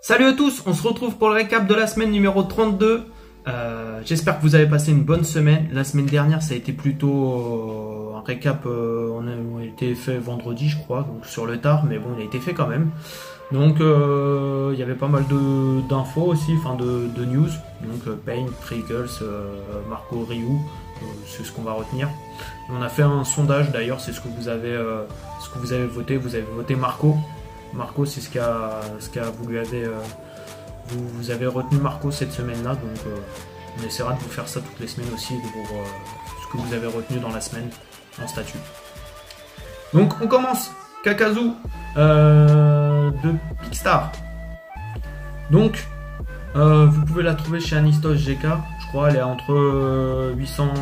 Salut à tous, on se retrouve pour le récap de la semaine numéro 32. J'espère que vous avez passé une bonne semaine. La semaine dernière, ça a été plutôt un récap, on a été fait vendredi, je crois, donc sur le tard, mais bon, il a été fait quand même. Donc, il y avait pas mal d'infos aussi, enfin de news. Donc, Pain, Triggles, Marco, Ryu, c'est ce qu'on va retenir. On a fait un sondage d'ailleurs, c'est ce que vous avez voté. Vous avez voté Marco. Marco, c'est ce vous avez retenu Marco cette semaine-là, donc on essaiera de vous faire ça toutes les semaines aussi, de vous ce que vous avez retenu dans la semaine en statut. Donc on commence. Kakazu de Pickstar. Donc vous pouvez la trouver chez Anistos GK. Je crois elle est entre 800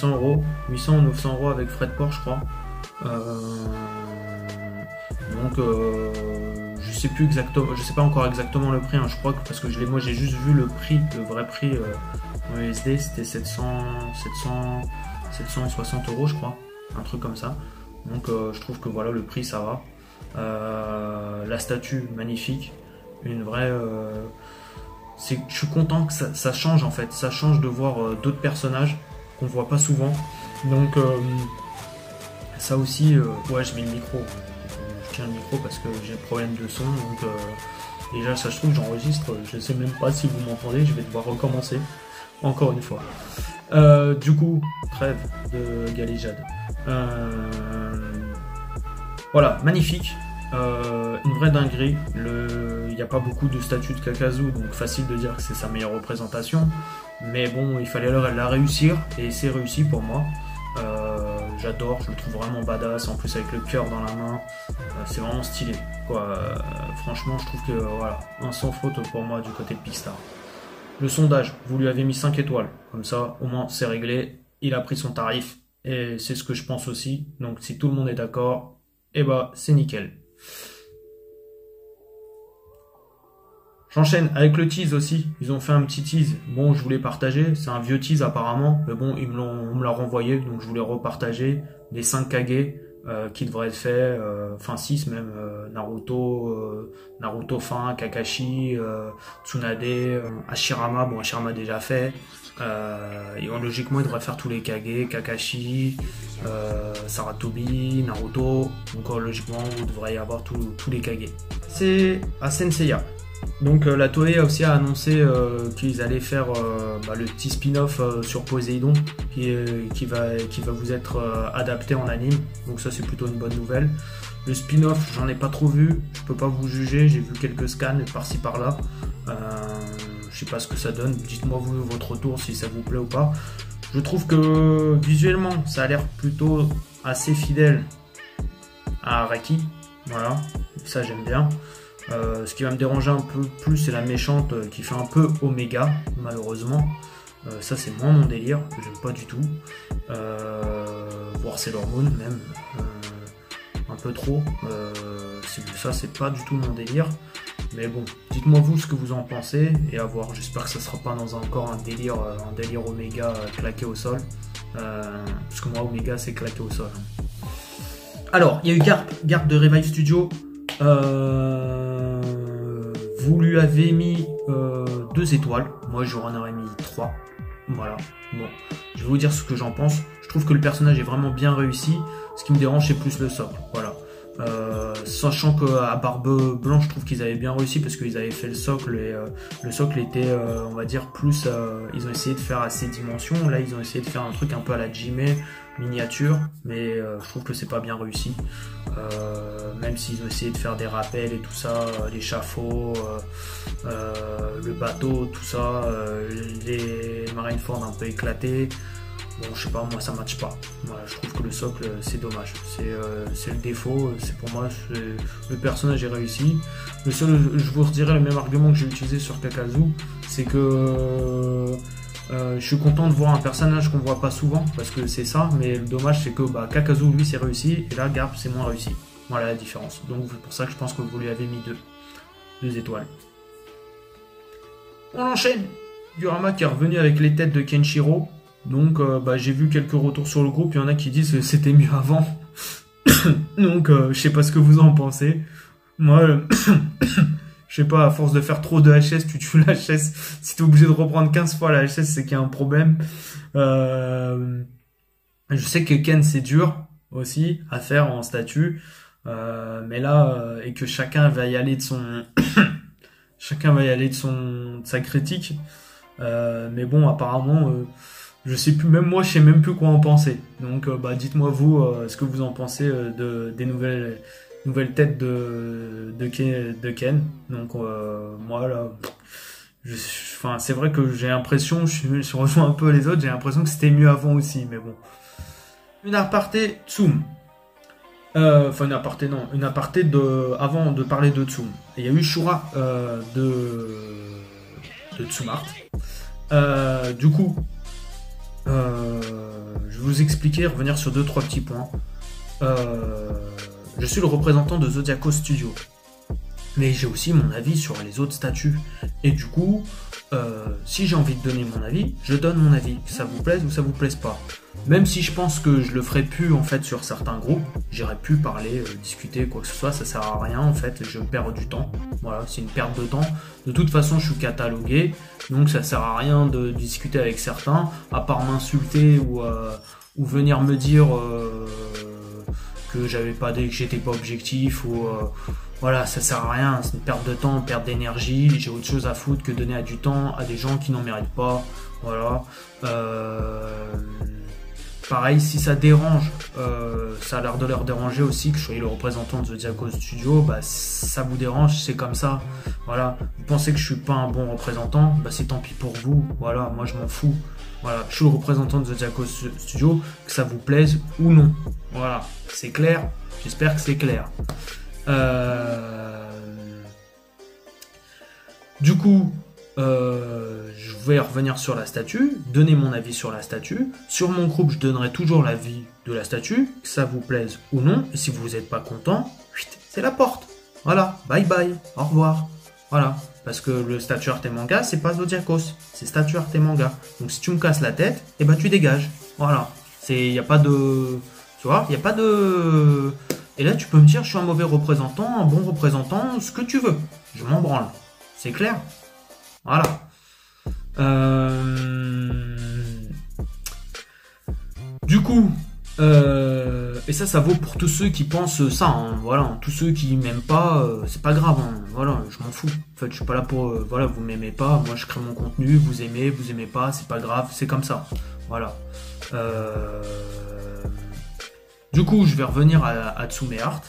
euros, 800 ou 900 euros avec frais de port, je crois. Donc je sais plus exactement, je sais pas encore exactement le prix, hein, je crois que parce que moi j'ai juste vu le vrai prix en USD, c'était 760 euros je crois, un truc comme ça. Donc je trouve que voilà, le prix ça va. La statue magnifique, une vraie. Je suis content que ça change en fait, ça change de voir d'autres personnages qu'on voit pas souvent. Donc ça aussi, ouais, je mets le micro. Je tiens le micro parce que j'ai un problème de son, donc déjà ça se trouve j'enregistre, je sais même pas si vous m'entendez, je vais devoir recommencer encore une fois. Du coup, trêve de Galéjade. Voilà, magnifique, une vraie dinguerie. Il n'y a pas beaucoup de statues de Kakazu, donc facile de dire que c'est sa meilleure représentation, mais bon, il fallait la réussir et c'est réussi pour moi. J'adore, je le trouve vraiment badass, en plus avec le cœur dans la main, c'est vraiment stylé quoi. Franchement je trouve que voilà, un sans faute pour moi du côté de Pickstar. Le sondage, vous lui avez mis 5 étoiles, comme ça au moins c'est réglé, il a pris son tarif et c'est ce que je pense aussi, donc si tout le monde est d'accord, et bah c'est nickel. J'enchaîne avec le tease aussi, ils ont fait un petit tease, bon je voulais partager, c'est un vieux tease apparemment, mais bon on me l'a renvoyé, donc je voulais repartager, les 5 Kage qui devraient être faits, enfin 6 même, Naruto fin, Kakashi, Tsunade, Hashirama, bon Hashirama déjà fait, et logiquement ils devraient faire tous les Kage, Kakashi, Saratobi, Naruto, donc logiquement vous devriez y avoir tous les Kage. C'est à Senseiya. Donc la Toei a aussi annoncé qu'ils allaient faire le petit spin-off sur Poséidon qui va vous être adapté en anime, donc ça c'est plutôt une bonne nouvelle. Le spin-off j'en ai pas trop vu, je peux pas vous juger, j'ai vu quelques scans par-ci par-là, je sais pas ce que ça donne, dites-moi vous votre retour si ça vous plaît ou pas. Je trouve que visuellement ça a l'air plutôt assez fidèle à Araki, voilà, ça j'aime bien. Ce qui va me déranger un peu plus, c'est la méchante qui fait un peu Oméga, malheureusement. Ça, c'est moins mon délire, j'aime pas du tout. Voire c'est l'hormone même, un peu trop. Ça, c'est pas du tout mon délire. Mais bon, dites-moi vous ce que vous en pensez et à voir. J'espère que ça sera pas dans encore un délire Oméga claqué au sol. Parce que moi, Oméga, c'est claqué au sol. Alors, il y a eu Garp de Revive Studio. Vous lui avez mis 2 étoiles, moi j'en aurais mis 3, voilà. Bon, je vais vous dire ce que j'en pense. Je trouve que le personnage est vraiment bien réussi, ce qui me dérange c'est plus le socle, voilà. Sachant qu'à Barbe Blanche, je trouve qu'ils avaient bien réussi parce qu'ils avaient fait le socle et le socle était, on va dire, plus. Ils ont essayé de faire à ses dimensions. Là, ils ont essayé de faire un truc un peu à la Jime miniature, mais je trouve que c'est pas bien réussi. Même s'ils ont essayé de faire des rappels et tout ça, l'échafaud, le bateau, tout ça, les Marineford un peu éclatés. Bon, je sais pas, moi ça matche pas. Voilà, je trouve que le socle, c'est dommage. C'est le défaut. C'est pour moi, le personnage est réussi. Le seul, je vous redirai le même argument que j'ai utilisé sur Kakazu, c'est que je suis content de voir un personnage qu'on voit pas souvent, parce que c'est ça. Mais le dommage, c'est que Kakazu, lui, c'est réussi, et là, Garp, c'est moins réussi. Voilà la différence. Donc c'est pour ça que je pense que vous lui avez mis 2 étoiles. On enchaîne. Durama qui est revenu avec les têtes de Kenshiro. Donc j'ai vu quelques retours sur le groupe, il y en a qui disent que c'était mieux avant. Donc je sais pas ce que vous en pensez. Moi Je sais pas, à force de faire trop de HS, tu tues la HS. Si t'es obligé de reprendre 15 fois la HS, c'est qu'il y a un problème. Je sais que Ken, c'est dur aussi à faire en statut. Mais là, et que chacun va y aller de son... chacun va y aller de sa critique. Mais bon, apparemment, je sais plus, même moi, je sais même plus quoi en penser. Donc, dites-moi vous, ce que vous en pensez des nouvelles têtes de Ken. Donc, moi là, enfin, c'est vrai que j'ai l'impression, je rejoins un peu les autres, j'ai l'impression que c'était mieux avant aussi, mais bon. Une aparté Tsum. Enfin, une aparté, non. Une aparté avant de parler de Tsum. Il y a eu Shura de Tsumart. Du coup, je vais vous expliquer, revenir sur 2-3 petits points. Je suis le représentant de Zodiaco Studio. Mais j'ai aussi mon avis sur les autres statuts. Et du coup, si j'ai envie de donner mon avis, je donne mon avis. Que ça vous plaise ou ça vous plaise pas. Même si je pense que je le ferai plus en fait sur certains groupes, j'irai plus parler, discuter, quoi que ce soit, ça sert à rien en fait, je perds du temps. Voilà, c'est une perte de temps. De toute façon, je suis catalogué, donc ça sert à rien de discuter avec certains, à part m'insulter ou venir me dire que j'étais pas objectif ou voilà, ça sert à rien, c'est une perte de temps, une perte d'énergie. J'ai autre chose à foutre que donner du temps à des gens qui n'en méritent pas. Voilà. Pareil, si ça dérange, ça a l'air de leur déranger aussi que je sois le représentant de Zodiaco Studio, ça vous dérange, c'est comme ça. Voilà, vous pensez que je suis pas un bon représentant, c'est tant pis pour vous. Voilà, moi je m'en fous. Voilà, je suis le représentant de Zodiaco Studio, que ça vous plaise ou non. Voilà, c'est clair. J'espère que c'est clair. Du coup, je vais revenir sur la statue, donner mon avis sur la statue. Sur mon groupe, je donnerai toujours l'avis de la statue, que ça vous plaise ou non. Et si vous n'êtes pas content, c'est la porte. Voilà, bye bye, au revoir. Voilà, parce que le statut art et manga, c'est pas Zodiacos, c'est statut art et manga. Donc si tu me casses la tête, tu dégages. Voilà, il n'y a pas de... Tu vois, il n'y a pas de... Et là, tu peux me dire, je suis un mauvais représentant, un bon représentant, ce que tu veux. Je m'en branle. C'est clair? Voilà. Du coup, et ça vaut pour tous ceux qui pensent ça. Hein, voilà, tous ceux qui m'aiment pas, c'est pas grave. Hein, voilà, je m'en fous. En fait, je suis pas là pour, voilà, vous m'aimez pas. Moi, je crée mon contenu. Vous aimez pas, c'est pas grave. C'est comme ça. Voilà. Du coup, je vais revenir à Tsume Art,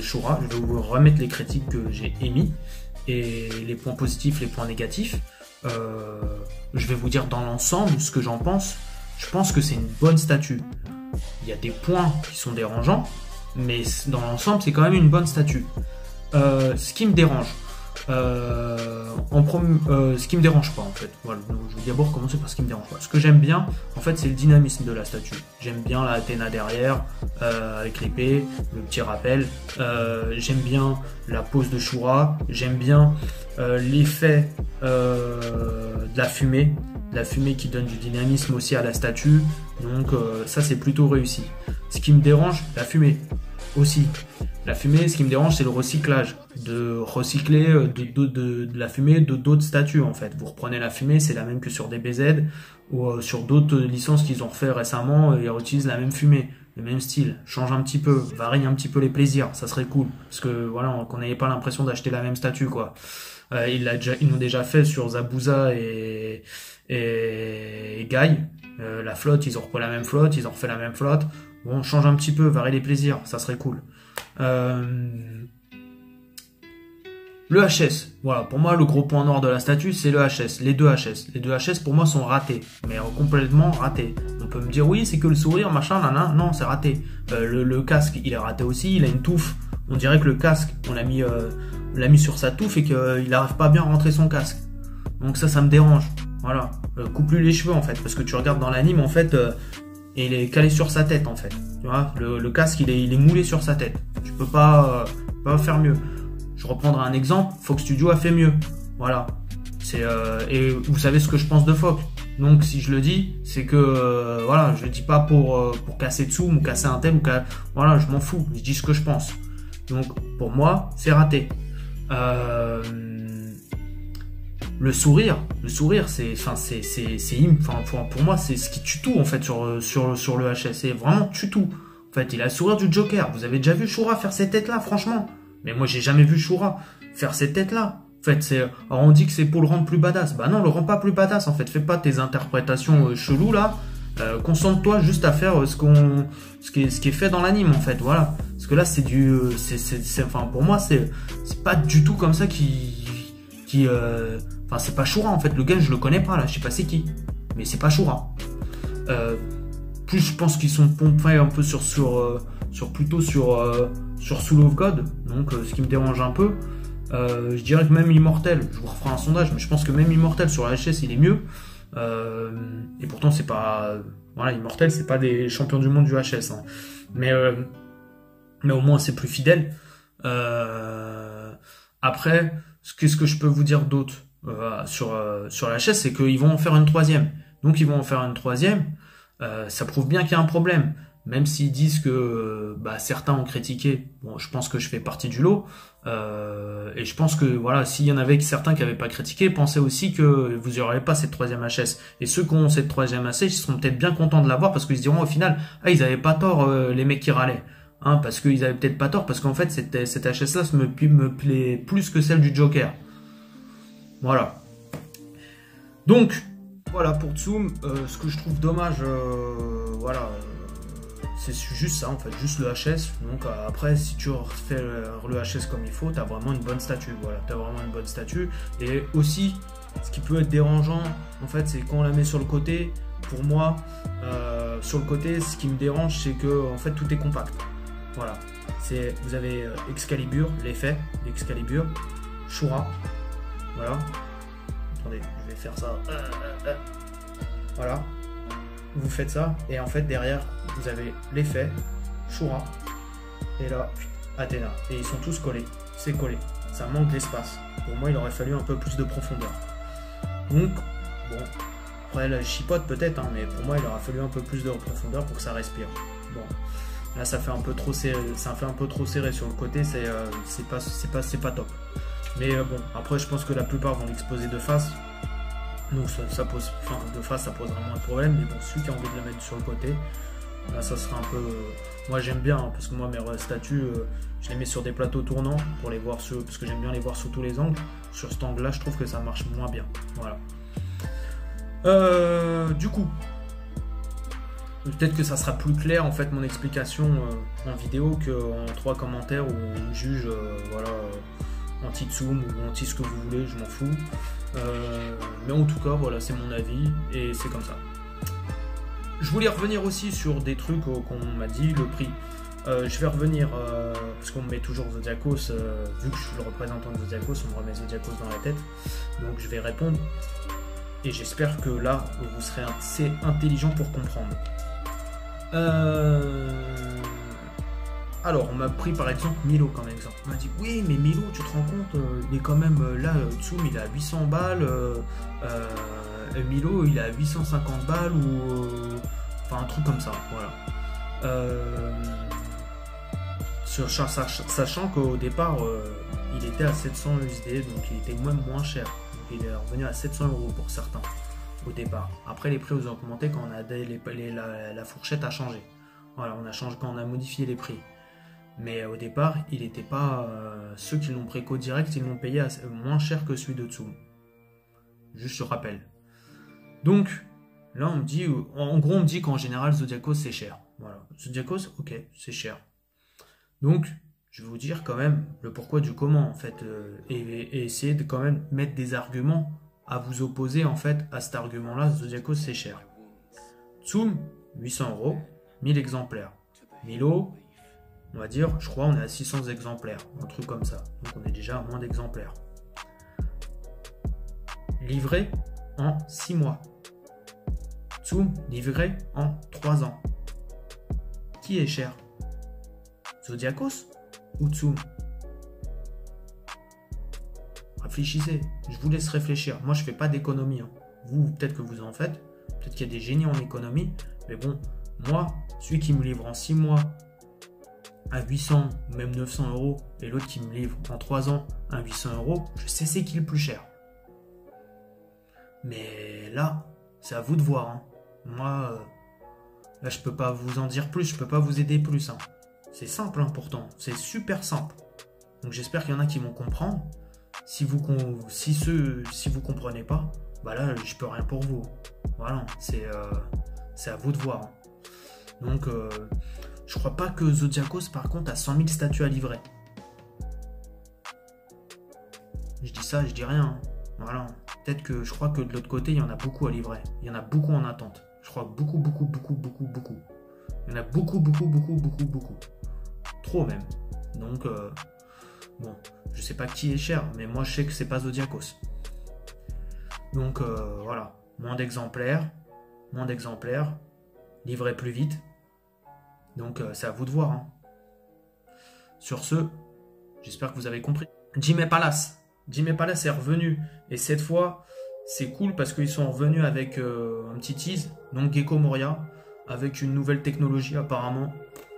Shura. Je vais vous remettre les critiques que j'ai émis et les points positifs, les points négatifs. Je vais vous dire dans l'ensemble ce que j'en pense. Je pense que c'est une bonne statue. Il y a des points qui sont dérangeants, mais dans l'ensemble, c'est quand même une bonne statue. Ce qui me dérange, ce qui me dérange pas en fait. Voilà, donc, je vais d'abord commencer par ce qui me dérange pas. Ce que j'aime bien, en fait, c'est le dynamisme de la statue. J'aime bien la Athéna derrière, avec l'épée, le petit rappel. J'aime bien la pose de Shura. J'aime bien l'effet de la fumée qui donne du dynamisme aussi à la statue. Donc ça, c'est plutôt réussi. Ce qui me dérange, la fumée aussi. La fumée, ce qui me dérange, c'est le recyclage. De recycler de la fumée de d'autres statues, en fait. Vous reprenez la fumée, c'est la même que sur DBZ ou sur d'autres licences qu'ils ont refait récemment, ils réutilisent la même fumée, le même style. Change un petit peu, varie un petit peu les plaisirs, ça serait cool. Parce que voilà, qu'on n'ait pas l'impression d'acheter la même statue, quoi. Ils l'ont déjà fait sur Zabuza et Guy. La flotte, ils ont repris la même flotte, ils ont refait la même flotte. Bon, change un petit peu, varie les plaisirs, ça serait cool. Le HS, voilà, pour moi le gros point noir de la statue c'est le HS, les deux HS. Les deux HS pour moi sont ratés, mais complètement ratés. On peut me dire oui c'est que le sourire, machin, non c'est raté. Le casque il est raté aussi, il a une touffe. On dirait que le casque, on l'a mis sur sa touffe et qu'il n'arrive pas bien à rentrer son casque. Donc ça me dérange, voilà. Coupe-lui les cheveux en fait, parce que tu regardes dans l'anime en fait, et il est calé sur sa tête en fait. Tu vois, le casque il est moulé sur sa tête. Tu peux pas faire mieux. Je reprendrai un exemple, Fox Studio a fait mieux. Voilà. Et vous savez ce que je pense de Fox. Donc si je le dis, c'est que voilà, je le dis pas pour casser Tsum ou casser un tel ou voilà, je m'en fous. Je dis ce que je pense. Donc pour moi, c'est raté. le sourire, c'est, pour moi, c'est ce qui tue tout, en fait, sur le HS. C'est vraiment tue tout. En fait, il a le sourire du Joker. Vous avez déjà vu Shura faire cette tête-là, franchement? Mais moi, j'ai jamais vu Shura faire cette tête-là. En fait, alors on dit que c'est pour le rendre plus badass. Bah non, le rend pas plus badass, en fait. Fais pas tes interprétations cheloues, là. Concentre-toi juste à faire ce qui est fait dans l'anime, en fait, voilà. Parce que là, c'est pour moi, c'est pas du tout comme ça c'est pas Shura, en fait. Le gars, je le connais pas, là. Je sais pas c'est qui. Mais c'est pas Shura. Plus, je pense qu'ils sont pompés un peu plutôt sur Soul of God. Donc, ce qui me dérange un peu. Je dirais que même Immortel, je vous referai un sondage, mais je pense que même Immortel sur la HS, il est mieux. Et pourtant, c'est pas. Voilà, Immortel, c'est pas des champions du monde du HS. Hein. Mais au moins, c'est plus fidèle. Après, qu'est-ce que je peux vous dire d'autre sur la HS, c'est qu'ils vont en faire une troisième. Donc, ils vont en faire une troisième. Ça prouve bien qu'il y a un problème. Même s'ils disent que certains ont critiqué, bon, je pense que je fais partie du lot. Et je pense que voilà, s'il y en avait certains qui n'avaient pas critiqué, pensez aussi que vous n'aurez pas cette troisième HS. Et ceux qui ont cette troisième HS, ils seront peut-être bien contents de l'avoir parce qu'ils se diront au final, ils n'avaient pas tort, les mecs qui râlaient. Hein, parce qu'ils avaient peut-être pas tort, parce qu'en fait, cette HS-là me plaît plus que celle du Joker. Voilà. Donc, voilà pour Tsum. Ce que je trouve dommage, c'est juste ça, en fait, juste le HS. Donc après, si tu refais le HS comme il faut, tu as vraiment une bonne statue. Voilà, tu as vraiment une bonne statue. Et aussi, ce qui peut être dérangeant, en fait, c'est quand on la met sur le côté. Pour moi, sur le côté, ce qui me dérange, c'est que en fait, tout est compact. Voilà. Vous avez Excalibur, l'effet d'Excalibur, Shura. Voilà. Attendez, je vais faire ça. Voilà. Vous faites ça, et en fait derrière vous avez l'effet, Shura, et là, Athéna, et ils sont tous collés, c'est collé, ça manque d'espace. Pour moi il aurait fallu un peu plus de profondeur. Donc, bon, après là je chipote peut-être, hein, mais pour moi il aurait fallu un peu plus de profondeur pour que ça respire. Bon, là ça fait un peu trop serré, sur le côté, c'est pas top. Mais bon, après je pense que la plupart vont l'exposer de face. Donc ça pose, de face ça pose vraiment un problème, mais bon, celui qui a envie de la mettre sur le côté, là ça sera un peu, moi j'aime bien, hein, parce que moi mes statues, je les mets sur des plateaux tournants pour les voir parce que j'aime bien les voir sous tous les angles. Sur cet angle là je trouve que ça marche moins bien, voilà. Du coup, peut-être que ça sera plus clair en fait mon explication en vidéo qu'en 3 commentaires où on me juge, voilà, anti-Tsum ou anti ce que vous voulez, je m'en fous. Mais en tout cas, voilà, c'est mon avis et c'est comme ça. Je voulais revenir aussi sur des trucs qu'on m'a dit, le prix. Je vais revenir, parce qu'on me met toujours Zodiacos, vu que je suis le représentant de Zodiacos, on me remet Zodiacos dans la tête. Donc je vais répondre. Et j'espère que là, vous serez assez intelligent pour comprendre. Alors, on m'a pris par exemple Milo comme exemple. On m'a dit, oui, mais Milo, tu te rends compte, il est quand même là, Tsum, il est à 800 balles, Milo, il est à 850 balles, ou. Enfin, un truc comme ça, voilà. Sachant qu'au départ, il était à 700 USD, donc il était même moins cher. Donc, il est revenu à 700 € pour certains, au départ. Après, les prix ont augmenté quand la fourchette a changé. Voilà, quand on a modifié les prix. Mais au départ, il n'était pas. Ceux qui l'ont préco direct, ils l'ont payé moins cher que celui de Tsum. Juste, je rappelle. Donc, là, on me dit. En gros, on me dit qu'en général, Zodiacos, c'est cher. Voilà. Zodiacos, ok, c'est cher. Donc, je vais vous dire quand même le pourquoi du comment, en fait. Et essayer de quand même mettre des arguments à vous opposer, en fait, à cet argument-là. Zodiacos, c'est cher. Tsum, 800 €, 1000 exemplaires. Milo, on va dire, je crois, on est à 600 exemplaires, un truc comme ça. Donc on est déjà à moins d'exemplaires. Livré en 6 mois. Tsum, livré en 3 ans. Qui est cher? Zodiacos ou Tsum? Réfléchissez, je vous laisse réfléchir. Moi, je fais pas d'économie. Hein. Vous, peut-être que vous en faites. Peut-être qu'il y a des génies en économie. Mais bon, moi, celui qui me livre en 6 mois à 800 ou même 900 €, et l'autre qui me livre en 3 ans à 800 €, je sais c'est qui le plus cher. Mais là, c'est à vous de voir. Hein. Moi, là, je peux pas vous en dire plus, je peux pas vous aider plus. Hein. C'est simple, hein, pourtant. C'est super simple. Donc j'espère qu'il y en a qui vont comprendre. Si vous comprenez pas, bah là, je peux rien pour vous. Voilà, c'est à vous de voir. Hein. Donc, je crois pas que Zodiacos, par contre, a 100 000 statues à livrer. Je dis ça, je dis rien. Hein. Voilà. Peut-être que je crois que de l'autre côté, il y en a beaucoup à livrer. Il y en a beaucoup en attente. Je crois beaucoup. Il y en a beaucoup. Trop même. Donc, bon, je sais pas qui est cher, mais moi je sais que c'est pas Zodiacos. Donc, voilà. Moins d'exemplaires. Livrez plus vite. Donc, c'est à vous de voir. Hein. Sur ce, j'espère que vous avez compris. Jimmy Palace est revenu. Et cette fois, c'est cool parce qu'ils sont revenus avec un petit tease. Donc Gecko Moria, avec une nouvelle technologie apparemment.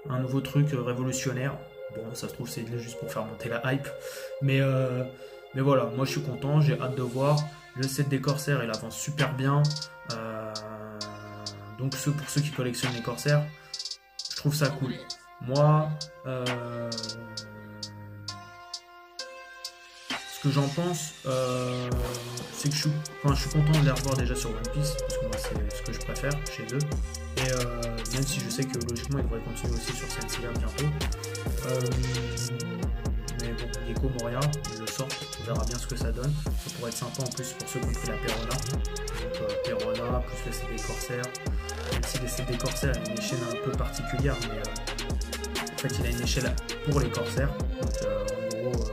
Un nouveau truc révolutionnaire. Bon, ça se trouve, c'est juste pour faire monter la hype. Mais voilà, moi je suis content, j'ai hâte de voir. Le set des corsaires, il avance super bien. Donc pour ceux qui collectionnent les corsaires, je trouve ça cool. Moi, ce que j'en pense, c'est que je suis content de les revoir déjà sur One Piece, parce que moi c'est ce que je préfère chez eux. Et même si je sais que logiquement ils devraient continuer aussi sur Senseiya bientôt. Mais bon, Gecko Moria, ils le sortent, on verra bien ce que ça donne. Ça pourrait être sympa en plus pour ceux qui ont pris la Perona. Donc Perona, plus le CD Corsair. Même si les CD Corsair a une échelle un peu particulière, mais en fait il a une échelle pour les Corsaires. Donc en gros,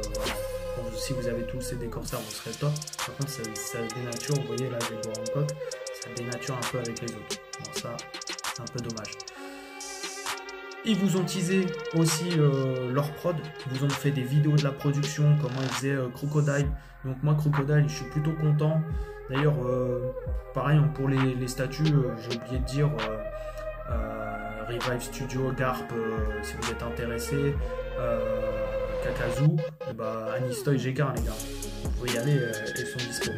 si vous avez tous ces décorsaires, vous serez top. Par contre, ça dénature, vous voyez là, j'ai le Hancock, ça dénature un peu avec les autres. Bon, ça, c'est un peu dommage. Ils vous ont teasé aussi leur prod, ils vous ont fait des vidéos de la production, comment ils faisaient Crocodile. Donc moi, Crocodile, je suis plutôt content. D'ailleurs, pareil, pour les statues, j'ai oublié de dire Revive Studio, Garp, si vous êtes intéressé. Kakazu, bah Anistoy GK les gars, vous pouvez y aller, ils sont dispo.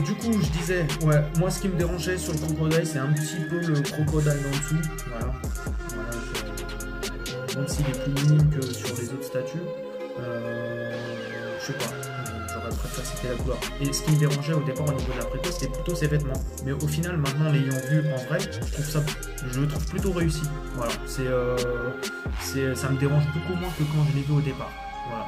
Du coup je disais, ouais, moi ce qui me dérangeait sur le Crocodile, c'est un petit peu le Crocodile en dessous, voilà même s'il est plus minime que sur les autres statues, je sais pas, j'aurais préféré citer la couleur. Et ce qui me dérangeait au départ au niveau de la préco, c'était plutôt ses vêtements. Mais au final, maintenant l'ayant vu en vrai, je le trouve plutôt réussi. Voilà, ça me dérange beaucoup moins que quand je l'ai vu au départ. Voilà.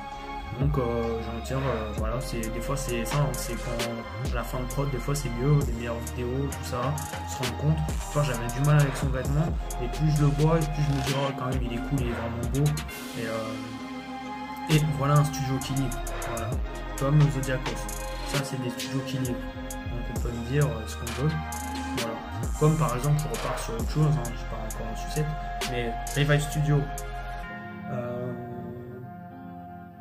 Donc j'ai envie de dire, voilà, des fois c'est ça, hein, c'est quand à la fin de prod, des fois c'est mieux, les meilleures vidéos, tout ça, se rendre compte. Enfin, j'avais du mal avec son vêtement, et plus je le vois, et plus je me dis, oh, quand même il est cool, il est vraiment beau. Et voilà un studio qui livre, voilà, comme Zodiacos. Ça c'est des studios qui livrent. Donc on peut me dire ce qu'on veut. Voilà. Comme par exemple, je repars sur autre chose, hein, je pars encore en sucette, mais Revive Studio.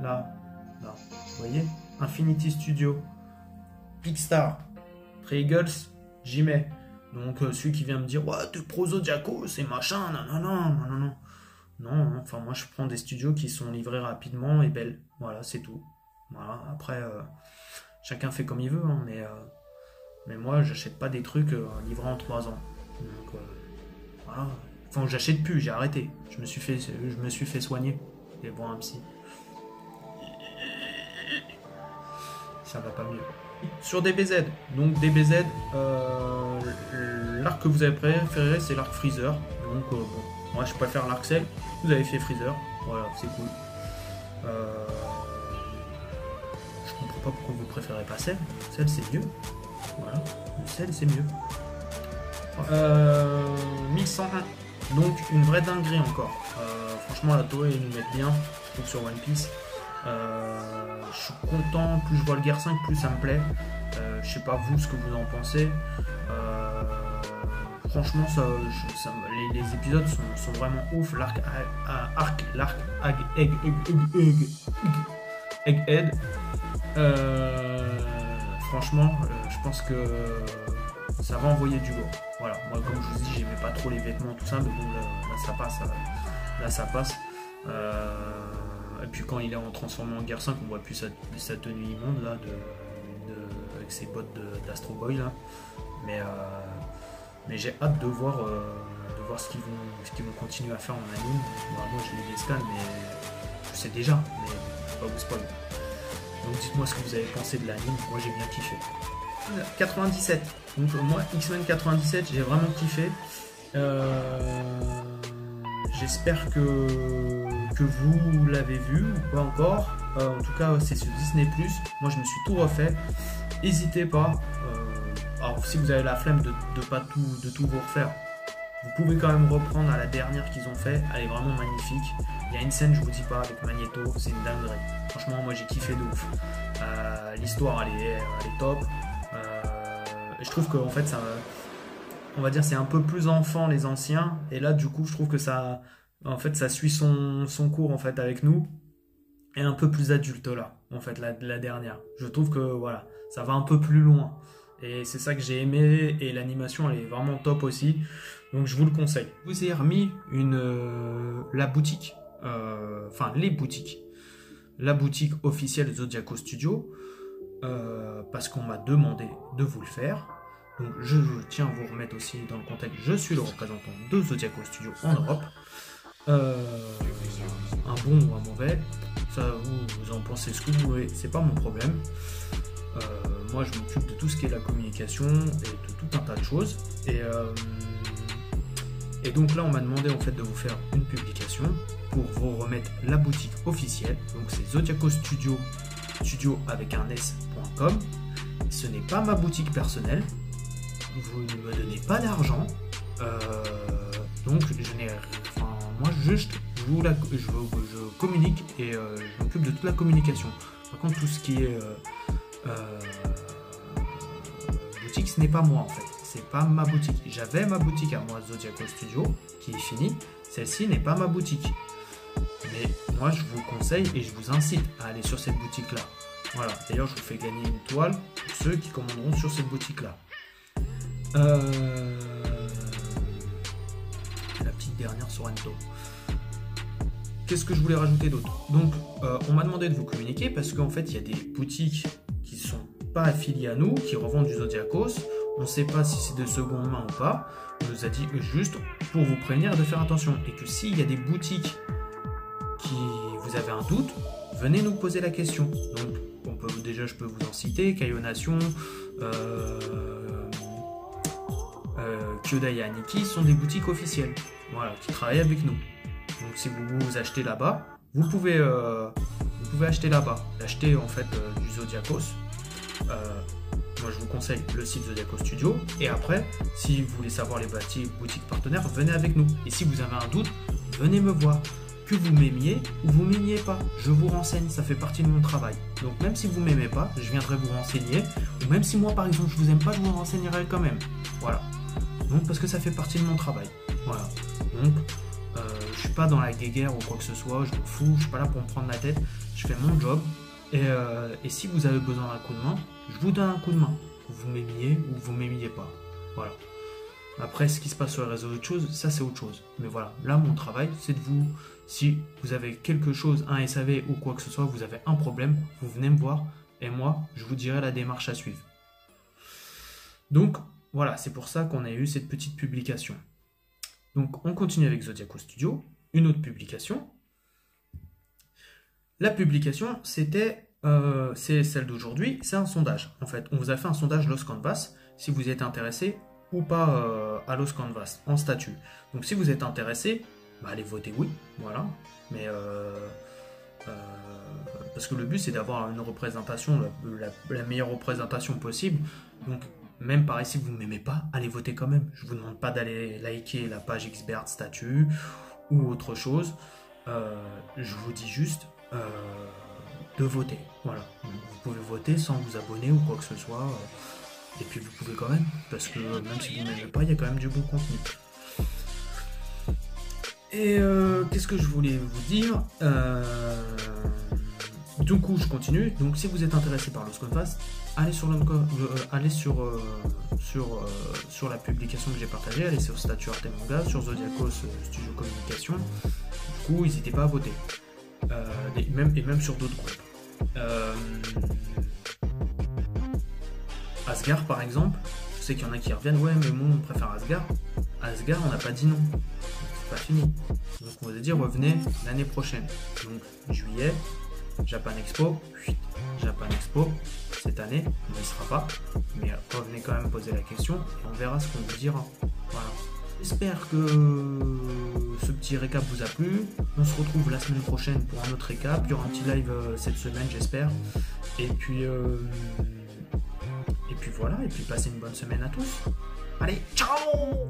Là, vous voyez, Infinity Studio, Pickstar, Eagles, j'y mets. Donc celui qui vient me dire, ouais, t'es pro Zodiacos, c'est machin, non, enfin moi je prends des studios qui sont livrés rapidement et belles. Voilà, c'est tout. Voilà, après, chacun fait comme il veut, hein, mais moi j'achète pas des trucs livrés en 3 ans. Donc voilà. Enfin, j'achète plus, j'ai arrêté. Je me suis fait soigner et voir un psy. Ça va pas mieux. Sur DBZ, donc DBZ, l'arc que vous avez préféré, c'est l'arc Freezer. Donc bon, moi je préfère l'arc Cell. Vous avez fait Freezer, voilà, c'est cool. Je comprends pas pourquoi vous préférez pas Cell. Cell c'est mieux. Voilà, le Cell c'est mieux. 1101, donc une vraie dinguerie encore. Franchement la Toei ils nous mettent bien, je trouve, sur One Piece. Je suis content, plus je vois le Gear 5, plus ça me plaît. Je sais pas vous ce que vous en pensez. Franchement, les épisodes sont vraiment ouf. L'arc Egghead. Franchement, je pense que ça va envoyer du lourd. Voilà, moi comme je vous dis, j'aimais pas trop les vêtements, tout ça, mais bon, là ça passe. Là ça passe. Et puis quand il est en transformé en Gear 5, on voit plus sa tenue immonde là ses bottes d'Astro Boy là. Mais j'ai hâte de voir ce qu'ils vont continuer à faire en anime. Bon, moi je lis les scans, mais je sais déjà, mais je vais pas vous spoiler. Donc dites-moi ce que vous avez pensé de l'anime, moi j'ai bien kiffé. 97, donc moi X-Men 97 j'ai vraiment kiffé. J'espère que vous l'avez vu ou pas encore. En tout cas c'est sur Disney+, moi je me suis tout refait. N'hésitez pas, alors si vous avez la flemme de tout vous refaire, vous pouvez quand même reprendre à la dernière qu'ils ont fait, elle est vraiment magnifique. Il y a une scène, je vous dis pas, avec Magneto, c'est une dinguerie. Franchement, moi j'ai kiffé de ouf. L'histoire, elle est top. Et je trouve qu'en fait, ça, on va dire, c'est un peu plus enfant les anciens. Et là, du coup, je trouve que ça suit son cours en fait avec nous. Et un peu plus adulte là, en fait, la dernière. Je trouve que voilà, ça va un peu plus loin. Et c'est ça que j'ai aimé. Et l'animation, elle est vraiment top aussi. Donc je vous le conseille. Je vous ai remis la boutique, les boutiques. La boutique officielle Zodiaco Studio, parce qu'on m'a demandé de vous le faire. Donc je tiens à vous remettre aussi dans le contexte, je suis le représentant de Zodiaco Studio en Europe. Un bon ou un mauvais, ça vous en pensez ce que vous voulez, c'est pas mon problème. Moi je m'occupe de tout ce qui est la communication et de tout un tas de choses. Et donc là on m'a demandé en fait de vous faire une publication pour vous remettre la boutique officielle. Donc c'est Zodiaco Studio, studio avec un s.com. Ce n'est pas ma boutique personnelle. Vous ne me donnez pas d'argent. Donc moi juste je communique et je m'occupe de toute la communication. Par contre tout ce qui est boutique, ce n'est pas moi en fait. C'est pas ma boutique. J'avais ma boutique à moi, Zodiaco Studio, qui est finie. Celle-ci n'est pas ma boutique. Mais moi, je vous conseille et je vous incite à aller sur cette boutique-là. Voilà. D'ailleurs, je vous fais gagner une toile pour ceux qui commanderont sur cette boutique-là. La petite dernière sur Ento. Qu'est-ce que je voulais rajouter d'autre? Donc, on m'a demandé de vous communiquer parce qu'en fait, il y a des boutiques qui sont pas affiliées à nous, qui revendent du Zodiacos. On ne sait pas si c'est de seconde main ou pas. On nous a dit juste pour vous prévenir de faire attention. Et que s'il y a des boutiques qui vous avez un doute, venez nous poser la question. Donc je peux vous en citer, Kaio Nation, Kyodai et Aniki sont des boutiques officielles, voilà, qui travaillent avec nous. Donc si vous achetez là-bas, vous pouvez acheter là-bas. Acheter en fait du Zodiacos. Moi je vous conseille le site Zodiaco Studio. Et après, si vous voulez savoir les boutiques partenaires, venez avec nous. Et si vous avez un doute, venez me voir. Que vous m'aimiez ou vous m'aimiez pas, je vous renseigne, ça fait partie de mon travail. Donc même si vous m'aimez pas, je viendrai vous renseigner. Ou même si moi par exemple je vous aime pas, je vous renseignerai quand même. Voilà. Donc parce que ça fait partie de mon travail. Voilà. Donc je suis pas dans la guéguerre ou quoi que ce soit, je m'en fous, je suis pas là pour me prendre la tête. Je fais mon job. Et si vous avez besoin d'un coup de main, je vous donne un coup de main. Vous m'aimiez ou vous m'aimiez pas. Voilà. Après, ce qui se passe sur les réseaux, autre chose, ça c'est autre chose. Mais voilà, là mon travail, c'est de vous, si vous avez quelque chose, un SAV ou quoi que ce soit, vous avez un problème, vous venez me voir et moi, je vous dirai la démarche à suivre. Donc voilà, c'est pour ça qu'on a eu cette petite publication. Donc on continue avec Zodiaco Studio, une autre publication. La publication, c'est celle d'aujourd'hui, c'est un sondage. En fait, on vous a fait un sondage Lost Canvas, si vous êtes intéressé ou pas à Lost Canvas, en statut. Donc si vous êtes intéressé, bah, allez voter oui, voilà. Mais parce que le but c'est d'avoir une représentation, la meilleure représentation possible. Donc même pareil, si vous ne m'aimez pas, allez voter quand même. Je vous demande pas d'aller liker la page Xbert statut ou autre chose. Je vous dis juste de voter. Voilà. Vous pouvez voter sans vous abonner ou quoi que ce soit. Et puis vous pouvez quand même, parce que même si vous ne m'aimez pas, il y a quand même du bon contenu. Et qu'est-ce que je voulais vous dire? Du coup, je continue. Donc, si vous êtes intéressé par Lost Canvas, allez sur la publication que j'ai partagée, allez sur Statut Arte Manga, sur Zodiacos Studio Communication. Du coup, n'hésitez pas à voter. Et même sur d'autres groupes. Asgard par exemple, je sais qu'il y en a qui reviennent, ouais mais moi on préfère Asgard. Asgard on n'a pas dit non, c'est pas fini. Donc on va dire revenez l'année prochaine. Donc juillet, Japan Expo, Japan Expo, cette année, on n'y sera pas, mais revenez quand même poser la question et on verra ce qu'on vous dira. Voilà. J'espère que ce petit récap vous a plu. On se retrouve la semaine prochaine pour un autre récap. Il y aura un petit live cette semaine, j'espère. Et puis voilà. Et puis passez une bonne semaine à tous. Allez, ciao!